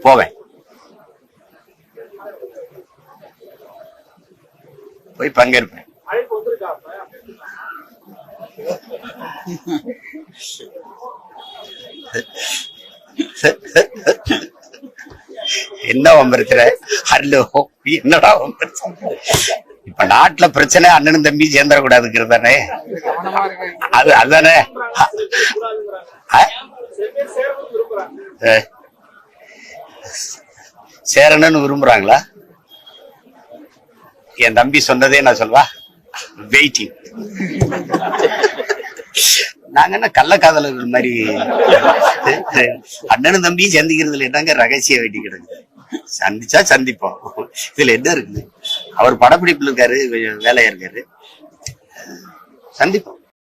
போவேன், போய் பங்கேற்பேன். என்ன பிரச்சனை? ஹலோ, என்னடா பிரச்சனை? இப்ப நாட்டுல பிரச்சனை அண்ணனும் தம்பி சேர்ந்துடக்கூடாதுங்கிறது தானே. அதுதானே சேரணும்னு விரும்புறாங்களா? என் தம்பி சொன்னதே நான் சொல்வா, வெயிட்டிங். நாங்க என்ன கள்ளக்காதலர்கள் மாதிரி அண்ணனும் தம்பியும் சந்திக்கிறதுல என்னங்க ரகசிய வேட்டி கிடக்குது? சந்திச்சா சந்திப்போம், இதுல என்ன இருக்குது? அவர் படப்பிடிப்புல இருக்காரு, வேலையா இருக்காரு, சந்திப்போம்.